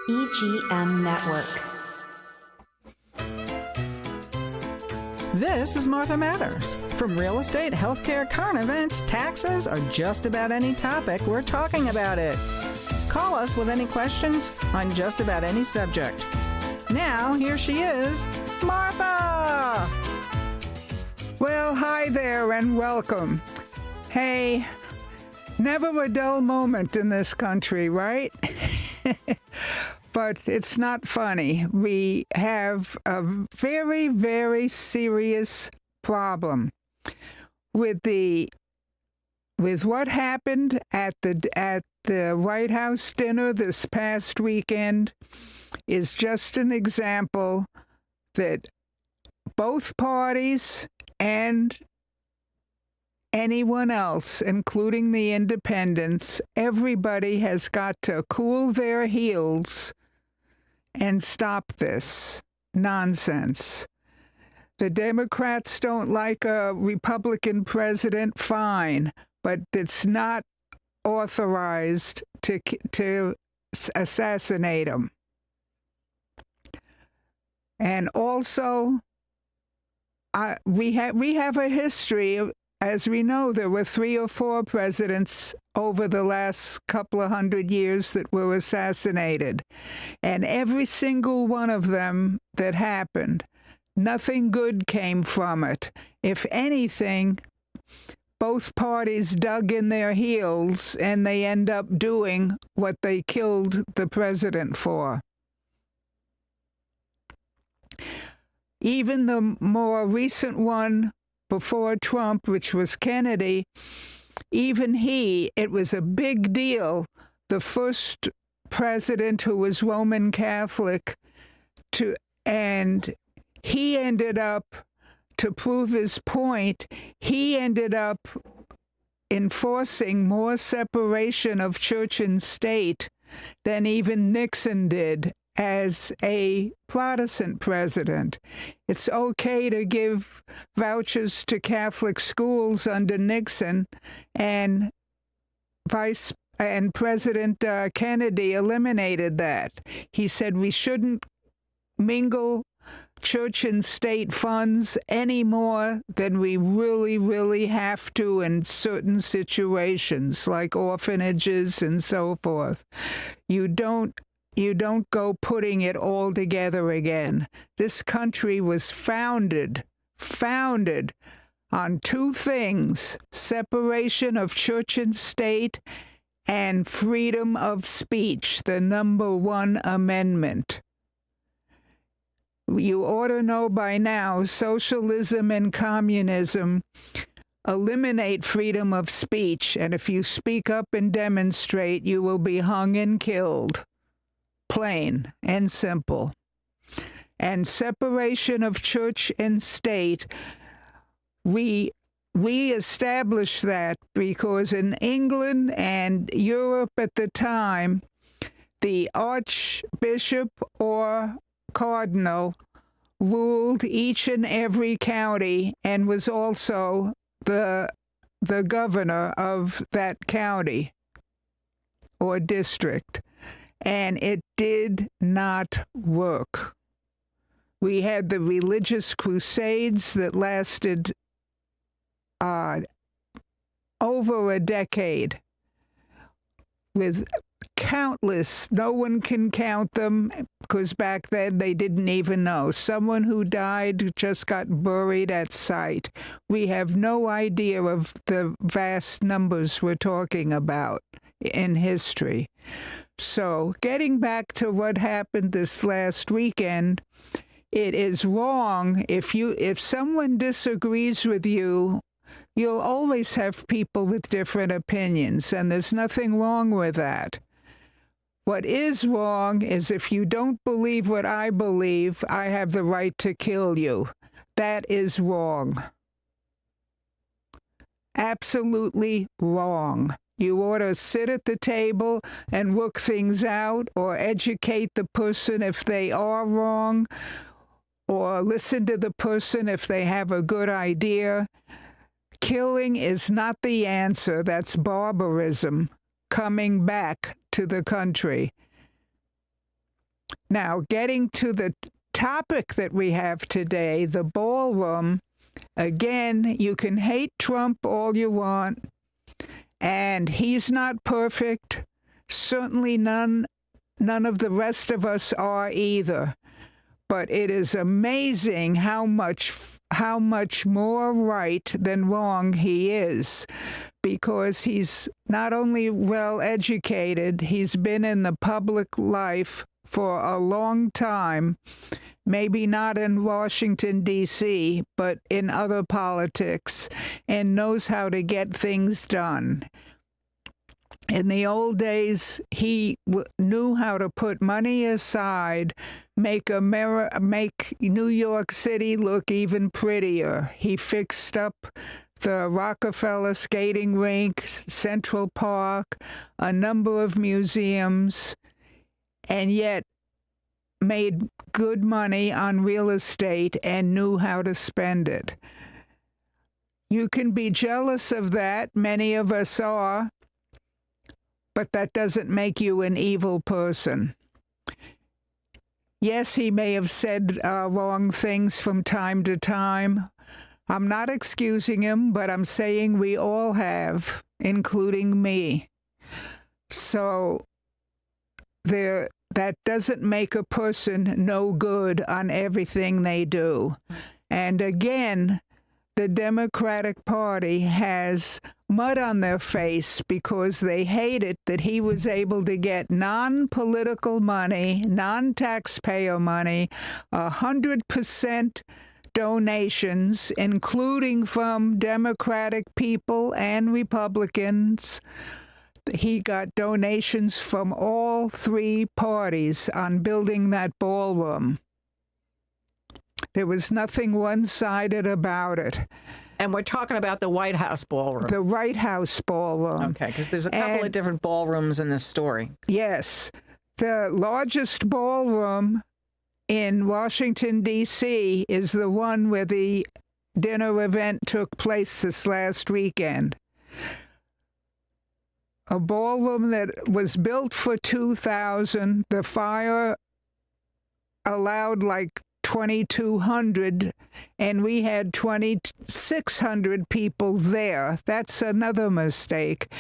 EGM Network. This is Martha Matters. From real estate, healthcare, current events, taxes, or just about any topic, we're talking about it. Call us with any questions on just about any subject. Now, here she is, Martha! Well, hi there and welcome. Hey, never a dull moment in this country, right? But it's not funny. We have a very, very serious problem with what happened at the White House dinner this past weekend. Is just an example that both parties and anyone else, including the independents, everybody has got to cool their heels and stop this nonsense. The Democrats don't like a Republican president, fine, but it's not authorized to assassinate him. And also, we have a history of, as we know, there were 3 or 4 presidents over the last couple of hundred years that were assassinated. And every single one of them that happened, nothing good came from it. If anything, both parties dug in their heels and they end up doing what they killed the president for. Even the more recent one before Trump, which was Kennedy, even it was a big deal. The first president who was Roman Catholic, and he ended up, to prove his point, he ended up enforcing more separation of church and state than even Nixon did as a Protestant president. It's okay to give vouchers to Catholic schools under Nixon, and President Kennedy eliminated that. He said we shouldn't mingle church and state funds any more than we really, really have to in certain situations, like orphanages and so forth. You don't go putting it all together again. This country was founded on 2 things: separation of church and state and freedom of speech, the number 1 amendment. You ought to know by now, socialism and communism eliminate freedom of speech, and if you speak up and demonstrate, you will be hung and killed. Plain and simple. And separation of church and state, we established that because in England and Europe at the time, the archbishop or cardinal ruled each and every county and was also the governor of that county or district. And it did not work. We had the religious crusades that lasted over a decade with countless, no one can count them because back then they didn't even know. Someone who died just got buried at sight. We have no idea of the vast numbers we're talking about in history. So, getting back to what happened this last weekend, it is wrong if someone disagrees with you, you'll always have people with different opinions, and there's nothing wrong with that. What is wrong is if you don't believe what I believe, I have the right to kill you. That is wrong. Absolutely wrong. You ought to sit at the table and work things out, or educate the person if they are wrong, or listen to the person if they have a good idea. Killing is not the answer. That's barbarism coming back to the country. Now, getting to the topic that we have today, the ballroom, again, you can hate Trump all you want, and he's not perfect. Certainly none of the rest of us are either. But it is amazing how much more right than wrong he is, because he's not only well educated, he's been in the public life for a long time, maybe not in Washington, D.C., but in other politics, and knows how to get things done. In the old days, he knew how to put money aside, make New York City look even prettier. He fixed up the Rockefeller skating rink, Central Park, a number of museums, and yet made good money on real estate and knew how to spend it. You can be jealous of that. Many of us are. But that doesn't make you an evil person. Yes, he may have said wrong things from time to time. I'm not excusing him, but I'm saying we all have, including me. So that doesn't make a person no good on everything they do. And again, the Democratic Party has mud on their face because they hate it that he was able to get non-political money, non-taxpayer money, 100% donations, including from Democratic people and Republicans. He got donations from all three parties on building that ballroom. There was nothing one-sided about it. And we're talking about the White House Ballroom. The White House Ballroom. Okay, because there's a couple of different ballrooms in this story. Yes. The largest ballroom in Washington, D.C. is the one where the dinner event took place this last weekend. A ballroom that was built for 2,000. The fire allowed like 2,200, and we had 2,600 people there. That's another mistake,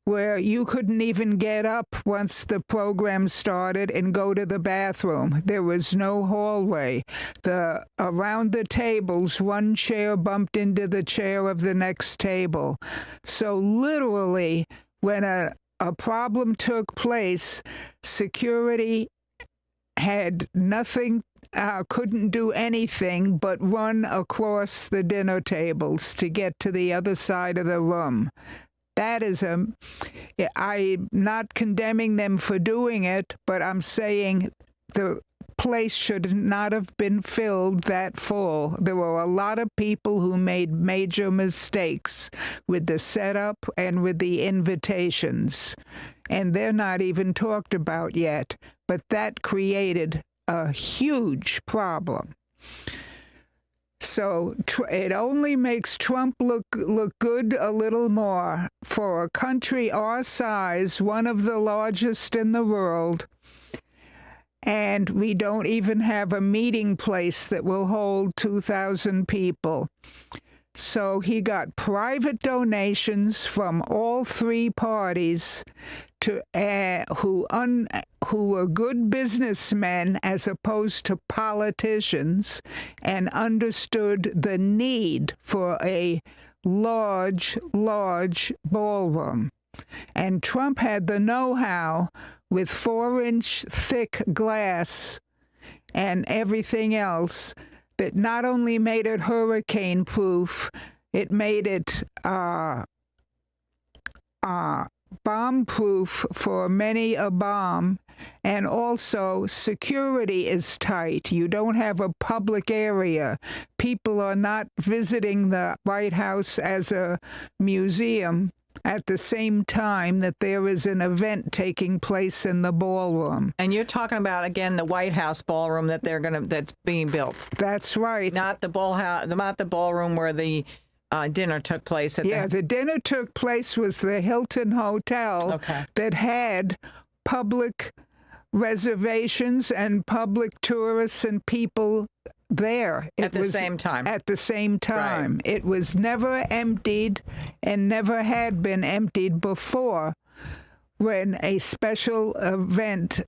where you couldn't even get up once the program started and go to the bathroom. There was no hallway. Around the tables, one chair bumped into the chair of the next table. So literally, when a problem took place, security had nothing, couldn't do anything but run across the dinner tables to get to the other side of the room. That is I'm not condemning them for doing it, but I'm saying the place should not have been filled that full. There were a lot of people who made major mistakes with the setup and with the invitations, and they're not even talked about yet, but that created a huge problem. So it only makes Trump look good a little more. For a country our size, one of the largest in the world, and we don't even have a meeting place that will hold 2,000 people. So he got private donations from all three parties who were good businessmen as opposed to politicians, and understood the need for a large ballroom. And Trump had the know-how with 4-inch thick glass and everything else that not only made it hurricane-proof, it made it bomb-proof for many a bomb, and also security is tight. You don't have a public area. People are not visiting the White House as a museum at the same time that there is an event taking place in the ballroom. And you're talking about, again, the White House Ballroom that's being built. That's right. Not the ballroom where the dinner took place. The dinner took place was the Hilton Hotel that had public reservations and public tourists and people there. At the same time. At the same time. Right. It was never emptied and never had been emptied before when a special event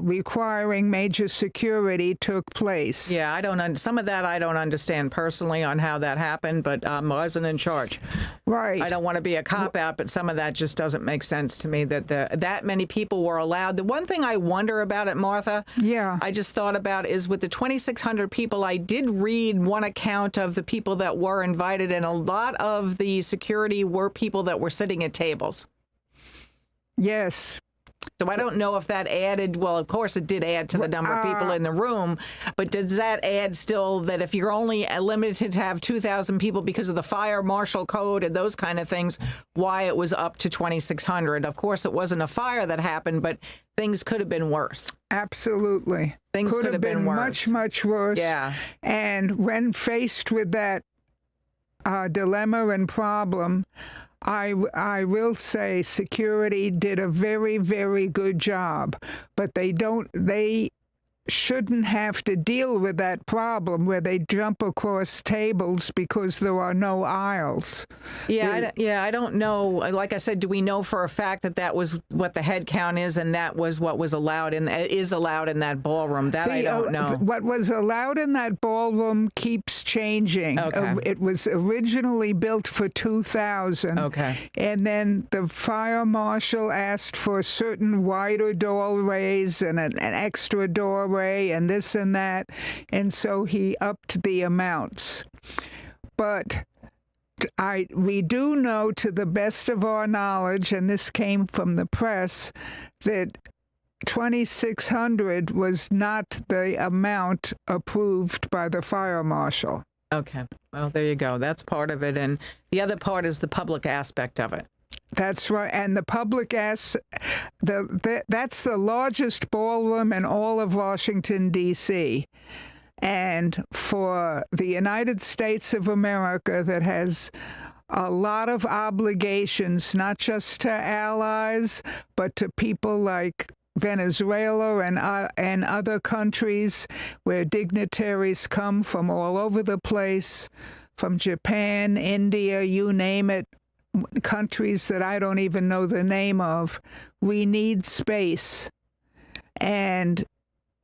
requiring major security took place. Yeah, some of that I don't understand personally on how that happened, but I wasn't in charge. Right. I don't want to be a cop-out, but some of that just doesn't make sense to me that that many people were allowed. The one thing I wonder about it, Martha, I just thought about is with the 2,600 people, I did read one account of the people that were invited, and a lot of the security were people that were sitting at tables. Yes. So I don't know if that added, well, of course it did add to the number of people in the room, but does that add still that if you're only limited to have 2,000 people because of the fire marshal code and those kind of things, why it was up to 2,600? Of course, it wasn't a fire that happened, but things could have been worse. Absolutely. Things could have been worse. Much, much worse. Yeah. And when faced with that dilemma and problem, I will say security did a very, very good job, but they shouldn't have to deal with that problem where they jump across tables because there are no aisles. I don't know. Like I said, do we know for a fact that that was what the head count is and that was what was allowed is allowed in that ballroom? That I don't know. What was allowed in that ballroom keeps changing. Okay. It was originally built for 2,000. Okay. And then the fire marshal asked for certain wider doorways and an extra doorway and this and that, and so he upped the amounts. But we do know, to the best of our knowledge, and this came from the press, that 2,600 was not the amount approved by the fire marshal. Okay. Well, there you go. That's part of it. And the other part is the public aspect of it. That's right. And the public that's the largest ballroom in all of Washington, D.C. And for the United States of America, that has a lot of obligations, not just to allies, but to people like Venezuela and other countries where dignitaries come from all over the place, from Japan, India, you name it, countries that I don't even know the name of. We need space. And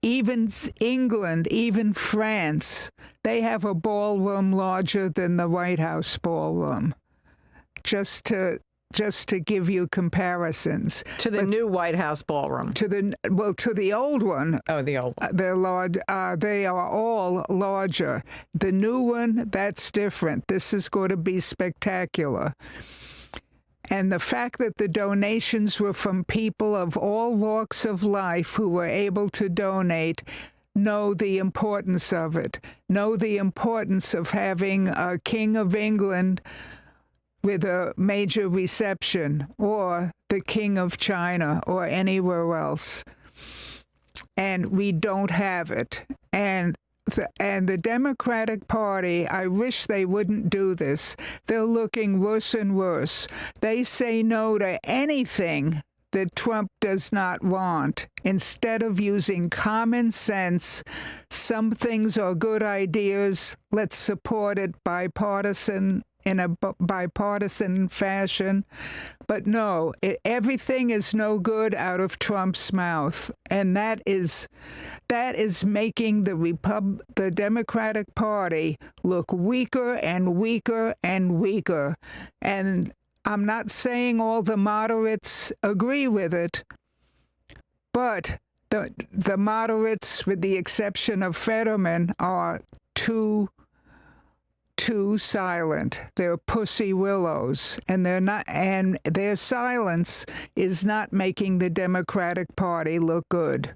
even England, even France, they have a ballroom larger than the White House Ballroom. Just to give you comparisons. To the new White House Ballroom. To the old one. Oh, the old one. They are all larger. The new one, that's different. This is going to be spectacular. And the fact that the donations were from people of all walks of life who were able to donate, know the importance of it. Know the importance of having a King of England with a major reception, or the King of China, or anywhere else. And we don't have it. And the Democratic Party, I wish they wouldn't do this. They're looking worse and worse. They say no to anything that Trump does not want. Instead of using common sense, some things are good ideas, let's support it in a bipartisan fashion. But no, everything is no good out of Trump's mouth. And that is making the Democratic Party look weaker and weaker and weaker. And I'm not saying all the moderates agree with it, but the moderates, with the exception of Fetterman, are too silent. They're pussy willows, and they're not. And their silence is not making the Democratic Party look good.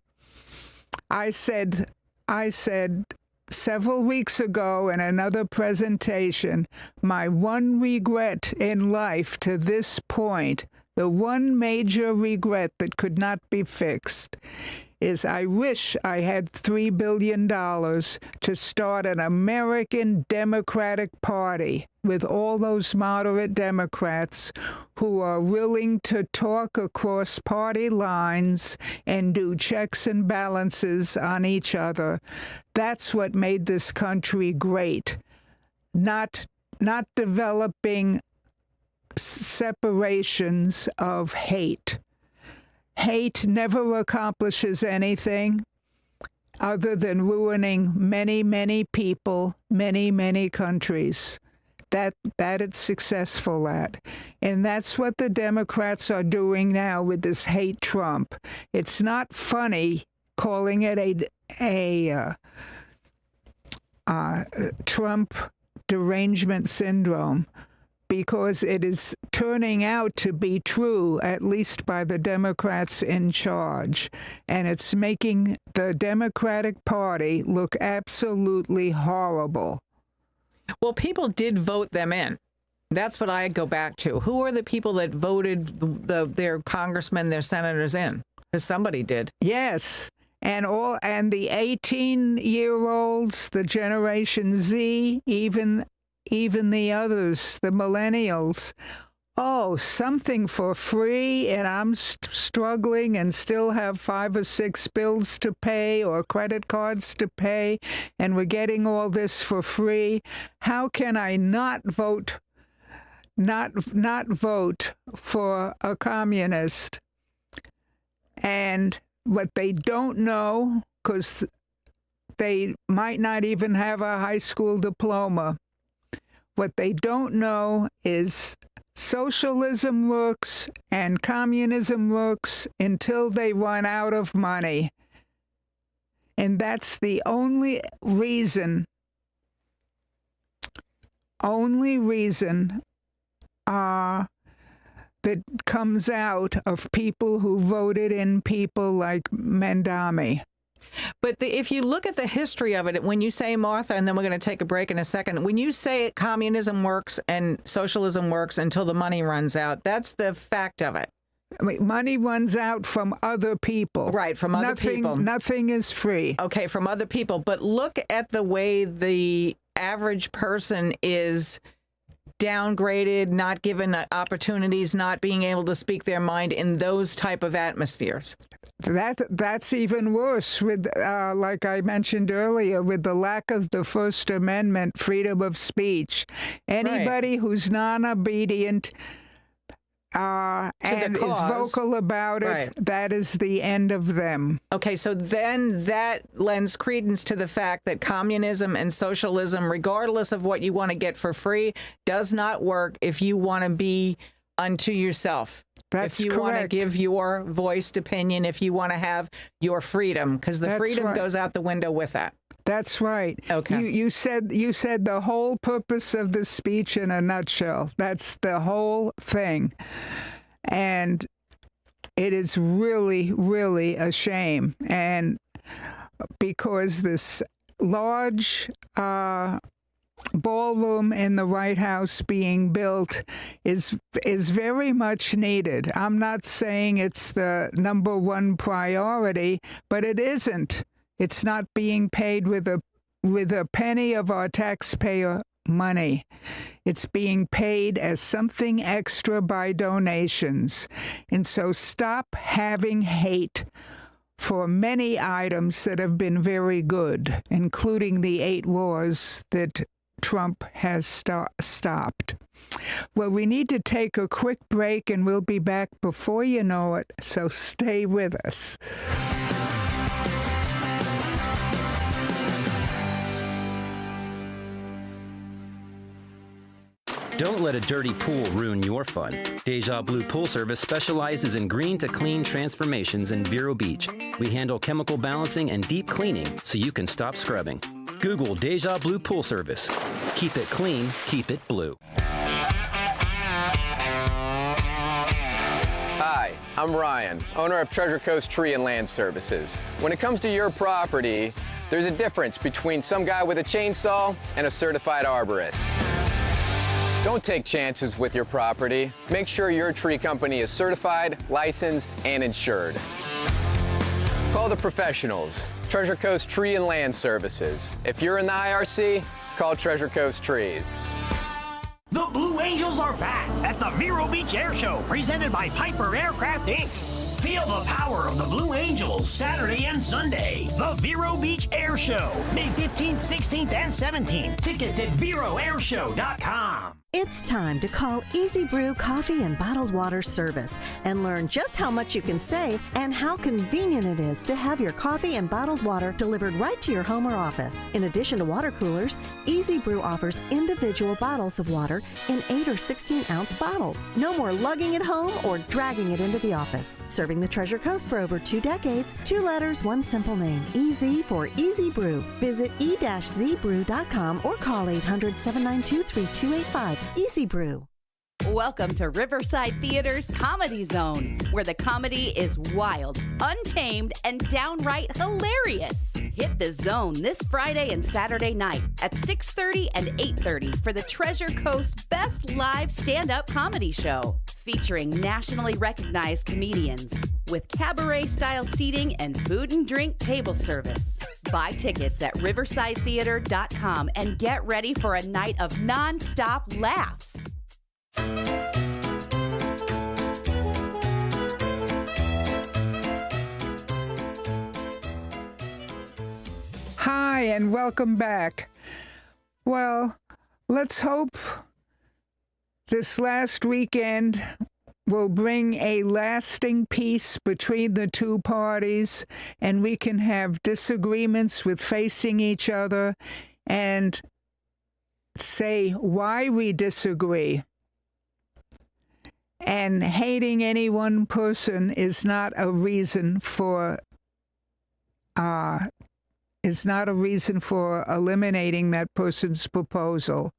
I said several weeks ago in another presentation, my one regret in life to this point, the one major regret that could not be fixed, is I wish I had $3 billion to start an American Democratic Party with all those moderate Democrats who are willing to talk across party lines and do checks and balances on each other. That's what made this country great. Not developing separations of hate. Hate never accomplishes anything other than ruining many, many people, many, many countries. That it's successful at. And that's what the Democrats are doing now with this hate Trump. It's not funny calling it a Trump derangement syndrome, because it is turning out to be true, at least by the Democrats in charge. And it's making the Democratic Party look absolutely horrible. Well, people did vote them in. That's what I go back to. Who are the people that voted their congressmen, their senators in? Because somebody did. Yes. And the 18-year-olds, the Generation Z, even the others, the millennials. Oh, something for free, and I'm struggling and still have 5 or 6 bills to pay or credit cards to pay, and we're getting all this for free. How can I not vote for a communist? And what they don't know, because they might not even have a high school diploma, what they don't know is socialism works and communism works until they run out of money. And that's the only reason that comes out of people who voted in people like Mendami. But if you look at the history of it, when you say, Martha, and then we're going to take a break in a second, when you say communism works and socialism works until the money runs out, that's the fact of it. I mean, money runs out from other people. Right, from other people. Nothing is free. Okay, from other people. But look at the way the average person is downgraded, not given opportunities, not being able to speak their mind in those type of atmospheres. That's even worse with, like I mentioned earlier, with the lack of the First Amendment, freedom of speech. Anybody who's non-obedient and is vocal about it, that is the end of them. Okay, so then that lends credence to the fact that communism and socialism, regardless of what you want to get for free, does not work if you want to be unto yourself. That's if you correct. want to give your voiced opinion, if you want to have your freedom, because the freedom goes out the window with that. That's right. Okay. You said the whole purpose of the speech in a nutshell. That's the whole thing. And it is really, really a shame. And because this large ballroom in the White House being built is very much needed. I'm not saying it's the number one priority, but it isn't. It's not being paid with a penny of our taxpayer money. It's being paid as something extra by donations. And so stop having hate for many items that have been very good, including the 8 wars that Trump has stopped. Well, we need to take a quick break, and we'll be back before you know it, so stay with us. Don't let a dirty pool ruin your fun. Deja Blue Pool Service specializes in green to clean transformations in Vero Beach. We handle chemical balancing and deep cleaning so you can stop scrubbing. Google Deja Blue Pool Service. Keep it clean, keep it blue. Hi, I'm Ryan, owner of Treasure Coast Tree and Land Services. When it comes to your property, there's a difference between some guy with a chainsaw and a certified arborist. Don't take chances with your property. Make sure your tree company is certified, licensed, and insured. Call the professionals, Treasure Coast Tree and Land Services. If you're in the IRC, call Treasure Coast Trees. The Blue Angels are back at the Vero Beach Air Show, presented by Piper Aircraft, Inc. Feel the power of the Blue Angels Saturday and Sunday. The Vero Beach Air Show, May 15th, 16th, and 17th. Tickets at VeroAirShow.com. It's time to call Easy Brew Coffee and Bottled Water Service and learn just how much you can save and how convenient it is to have your coffee and bottled water delivered right to your home or office. In addition to water coolers, Easy Brew offers individual bottles of water in 8 or 16-ounce bottles. No more lugging it home or dragging it into the office. Serving the Treasure Coast for over 2 decades, 2 letters, 1 simple name. EZ for Easy Brew. Visit e-zbrew.com or call 800-792-3285. Easy Brew. Welcome to Riverside Theater's Comedy Zone, where the comedy is wild, untamed, and downright hilarious. Hit the zone this Friday and Saturday night at 6:30 and 8:30 for the Treasure Coast Best Live Stand-Up Comedy Show, featuring nationally recognized comedians with cabaret-style seating and food and drink table service. Buy tickets at riversidetheater.com and get ready for a night of non-stop laughs. Hi, and welcome back. Well, let's hope this last weekend will bring a lasting peace between the two parties, and we can have disagreements with facing each other and say why we disagree. And hating any one person is not a reason for eliminating that person's proposal.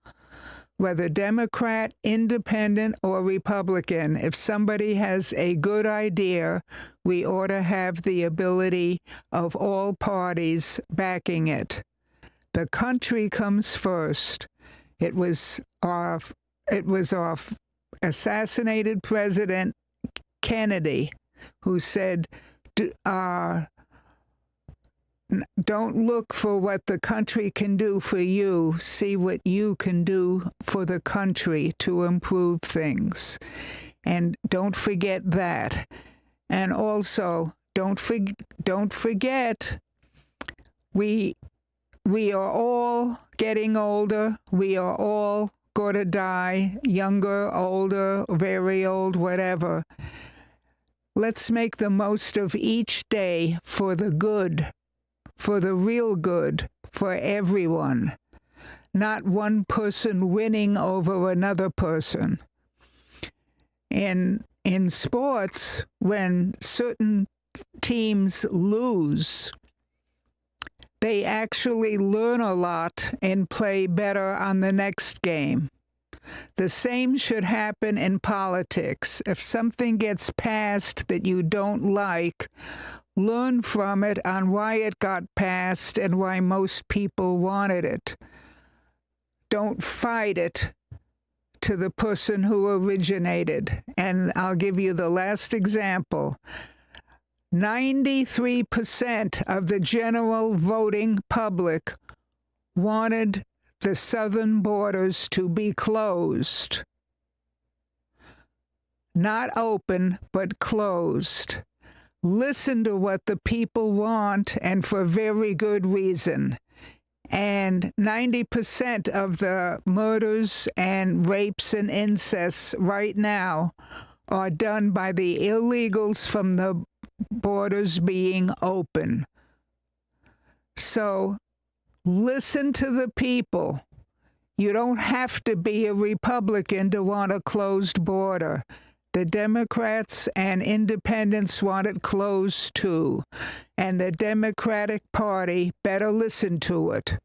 Whether Democrat, Independent, or Republican, if somebody has a good idea, we ought to have the ability of all parties backing it. The country comes first. It was our assassinated President Kennedy who said, don't look for what the country can do for you. See what you can do for the country to improve things. And don't forget that. And also, don't forget, we are all getting older. We are all going to die, younger, older, very old, whatever. Let's make the most of each day for the good. For the real good, for everyone, not one person winning over another person. In sports, when certain teams lose, they actually learn a lot and play better on the next game. The same should happen in politics. If something gets passed that you don't like, learn from it on why it got passed and why most people wanted it. Don't fight it to the person who originated. And I'll give you the last example. 93% of the general voting public wanted the southern borders to be closed. Not open, but closed. Listen to what the people want, and for very good reason. And 90% of the murders and rapes and incests right now are done by the illegals from the borders being open. So listen to the people. You don't have to be a Republican to want a closed border. The Democrats and independents want it closed too, and the Democratic Party better listen to it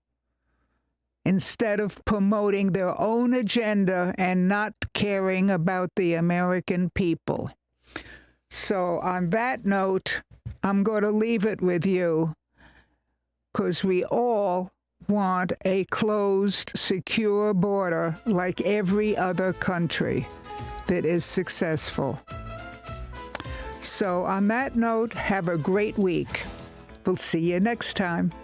instead of promoting their own agenda and not caring about the American people. So on that note, I'm going to leave it with you, because we all want a closed, secure border like every other country that is successful. So on that note, have a great week. We'll see you next time.